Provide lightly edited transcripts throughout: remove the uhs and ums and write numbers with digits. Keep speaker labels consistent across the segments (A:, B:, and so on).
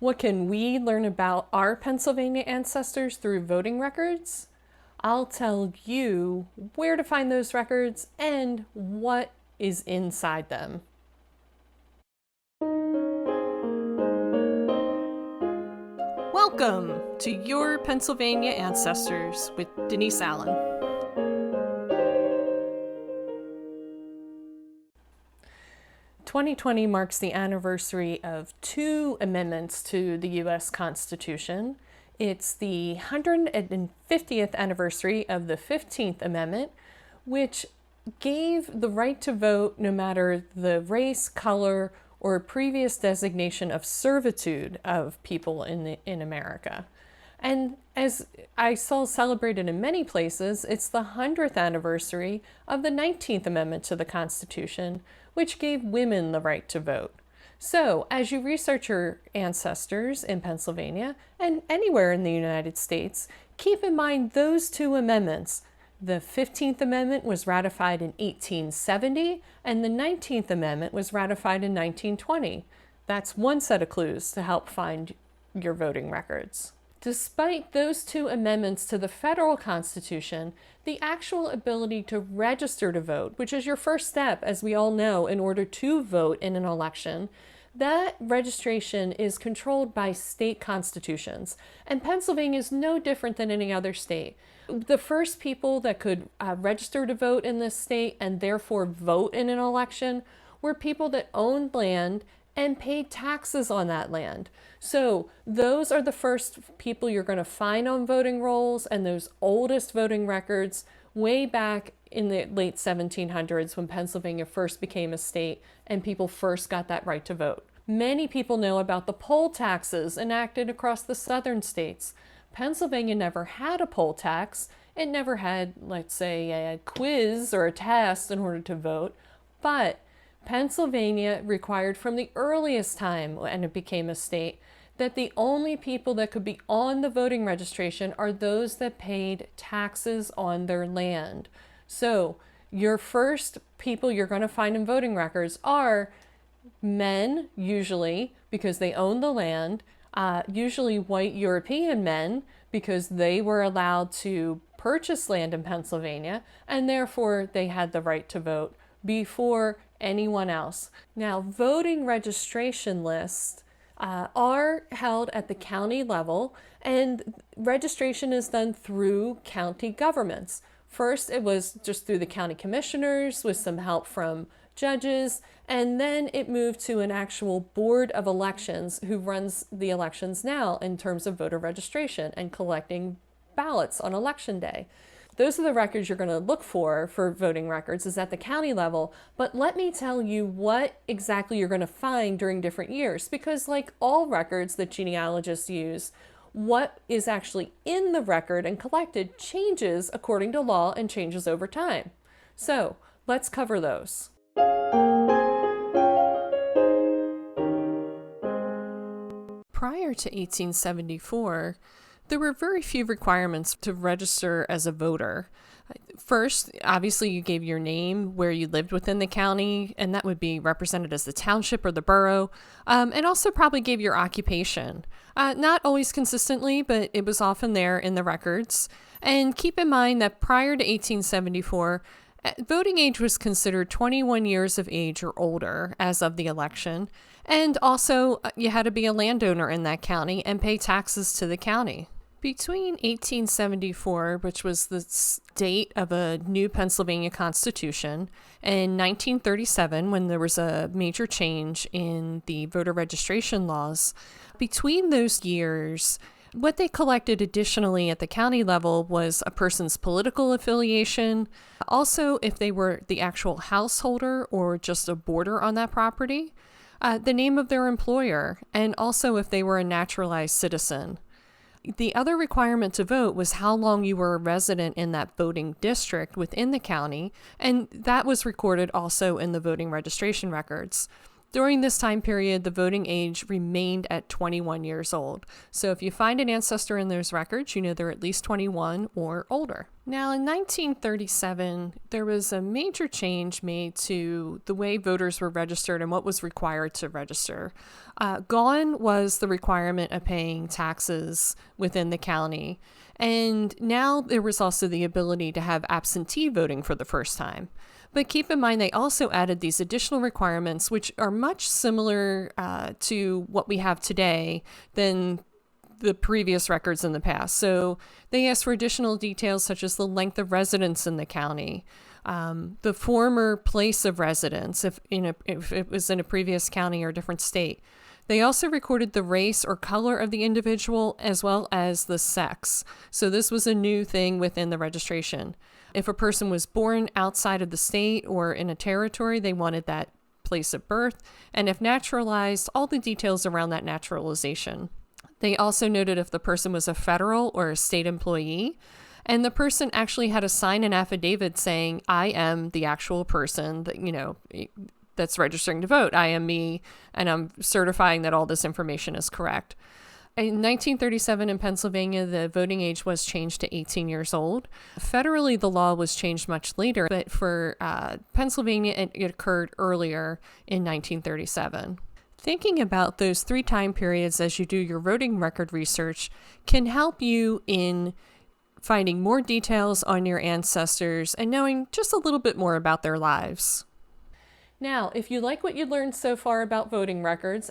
A: What can we learn about our Pennsylvania ancestors through voting records? I'll tell you where to find those records and what is inside them. Welcome to Your Pennsylvania Ancestors with Denise Allen. "2020 marks the anniversary of two amendments to the U.S. Constitution. It's the 150th anniversary of the 15th Amendment, which gave the right to vote no matter the race, color, or previous designation of servitude of people in America. And as I saw celebrated in many places, it's the 100th anniversary of the 19th Amendment to the Constitution, which gave women the right to vote. So, as you research your ancestors in Pennsylvania and anywhere in the United States, keep in mind those two amendments. The 15th Amendment was ratified in 1870, and the 19th Amendment was ratified in 1920. That's one set of clues to help find your voting records. Despite those two amendments to the federal Constitution, the actual ability to register to vote, which is your first step, as we all know, in order to vote in an election, that registration is controlled by state constitutions. And Pennsylvania is no different than any other state. The first people that could register to vote in this state and therefore vote in an election were people that owned land and paid taxes on that land. So those are the first people you're going to find on voting rolls, and those oldest voting records way back in the late 1700s when Pennsylvania first became a state and people first got that right to vote. Many people know about the poll taxes enacted across the southern states. Pennsylvania never had a poll tax. It never had, let's say, a quiz or a test in order to vote, but Pennsylvania required from the earliest time when it became a state that the only people that could be on the voting registration are those that paid taxes on their land. So your first people you're going to find in voting records are men, usually because they own the land, usually white European men because they were allowed to purchase land in Pennsylvania and therefore they had the right to vote before anyone else. Now, voting registration lists are held at the county level, and registration is done through county governments. First, it was just through the county commissioners with some help from judges, and then it moved to an actual board of elections who runs the elections now in terms of voter registration and collecting ballots on election day. Those are the records you're going to look for voting records is at the county level. But let me tell you what exactly you're going to find during different years, because like all records that genealogists use, what is actually in the record and collected changes according to law and changes over time. So let's cover those. Prior to 1874, there were very few requirements to register as a voter. First, obviously, you gave your name, where you lived within the county, and that would be represented as the township or the borough, and also probably gave your occupation. Not always consistently, but it was often there in the records. And keep in mind that prior to 1874, voting age was considered 21 years of age or older as of the election. And also, you had to be a landowner in that county and pay taxes to the county. Between 1874, which was the date of a new Pennsylvania Constitution, and 1937, when there was a major change in the voter registration laws, between those years, what they collected additionally at the county level was a person's political affiliation, also if they were the actual householder or just a boarder on that property, the name of their employer, and also if they were a naturalized citizen. The other requirement to vote was how long you were a resident in that voting district within the county, and that was recorded also in the voting registration records. During this time period, the voting age remained at 21 years old. So if you find an ancestor in those records, you know they're at least 21 or older. Now, in 1937, there was a major change made to the way voters were registered and what was required to register. Gone was the requirement of paying taxes within the county. And now there was also the ability to have absentee voting for the first time. But keep in mind, they also added these additional requirements, which are much similar to what we have today than the previous records in the past. So they asked for additional details such as the length of residence in the county, the former place of residence, if it was in a previous county or a different state. They also recorded the race or color of the individual as well as the sex. So this was a new thing within the registration. If a person was born outside of the state or in a territory, they wanted that place of birth. And if naturalized, all the details around that naturalization. They also noted if the person was a federal or a state employee. And the person actually had to sign an affidavit saying, I am the actual person that, that's registering to vote. I am me, and I'm certifying that all this information is correct. In 1937 in Pennsylvania, the voting age was changed to 18 years old. Federally, the law was changed much later, but for Pennsylvania, it occurred earlier in 1937. Thinking about those 3 time periods as you do your voting record research can help you in finding more details on your ancestors and knowing just a little bit more about their lives. Now, if you like what you learned so far about voting records,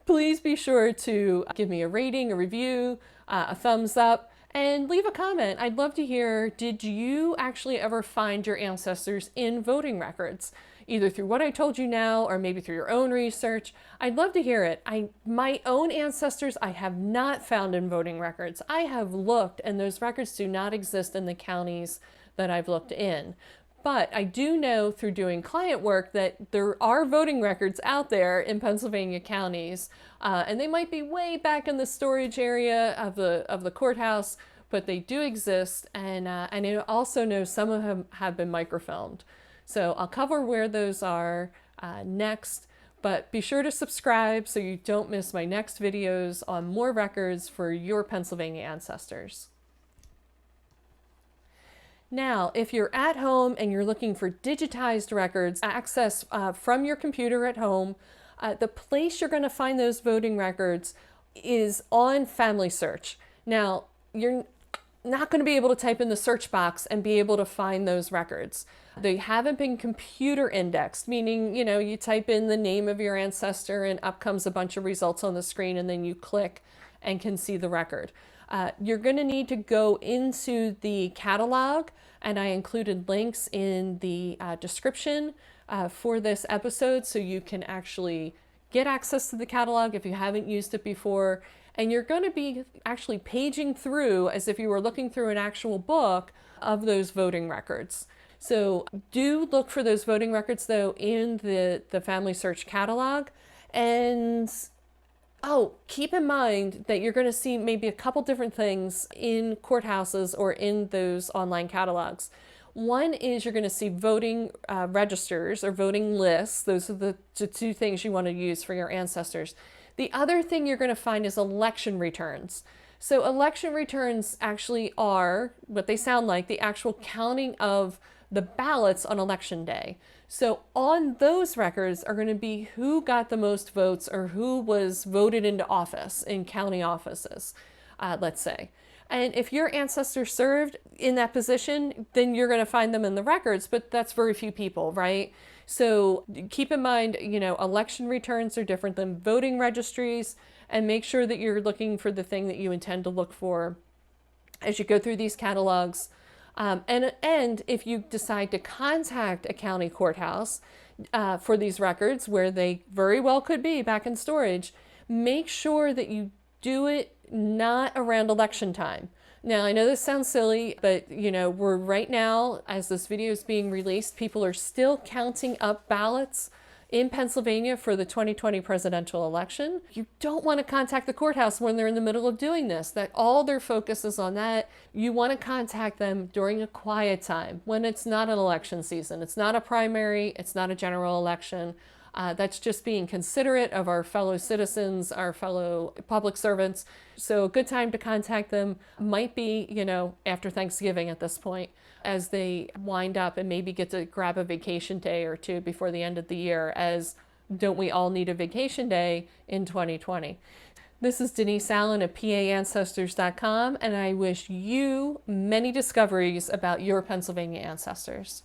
A: please be sure to give me a rating, a review, a thumbs up, and leave a comment. I'd love to hear, did you actually ever find your ancestors in voting records? Either through what I told you now or maybe through your own research. I'd love to hear it. My own ancestors I have not found in voting records. I have looked, and those records do not exist in the counties that I've looked in. But I do know through doing client work that there are voting records out there in Pennsylvania counties, and they might be way back in the storage area of the courthouse, but they do exist, and I also know some of them have been microfilmed. So I'll cover where those are next, but be sure to subscribe so you don't miss my next videos on more records for your Pennsylvania ancestors. Now, if you're at home and you're looking for digitized records, access from your computer at home, the place you're going to find those voting records is on Family Search. Now, you're not going to be able to type in the search box and be able to find those records. They haven't been computer indexed, meaning, you type in the name of your ancestor and up comes a bunch of results on the screen and then you click and can see the record. You're going to need to go into the catalog, and I included links in the description for this episode so you can actually get access to the catalog if you haven't used it before. And you're going to be actually paging through as if you were looking through an actual book of those voting records. So do look for those voting records, though, in the Family Search catalog. And keep in mind that you're going to see maybe a couple different things in courthouses or in those online catalogs. One is you're going to see voting registers or voting lists. Those are the 2 things you want to use for your ancestors. The other thing you're going to find is election returns. So election returns actually are what they sound like, the actual counting of the ballots on election day. So on those records are going to be who got the most votes or who was voted into office in county offices, let's say. And if your ancestor served in that position, then you're going to find them in the records, but that's very few people, right? So keep in mind, election returns are different than voting registries, and make sure that you're looking for the thing that you intend to look for as you go through these catalogs. And if you decide to contact a county courthouse for these records, where they very well could be back in storage, make sure that you do it not around election time. Now, I know this sounds silly, but we're right now, as this video is being released, people are still counting up ballots in Pennsylvania for the 2020 presidential election. You don't want to contact the courthouse when they're in the middle of doing this. That all their focus is on that. You want to contact them during a quiet time when it's not an election season. It's not a primary. It's not a general election. That's just being considerate of our fellow citizens, our fellow public servants. So a good time to contact them might be, after Thanksgiving at this point, as they wind up and maybe get to grab a vacation day or two before the end of the year, as don't we all need a vacation day in 2020? This is Denise Allen at PAAncestors.com, and I wish you many discoveries about your Pennsylvania ancestors.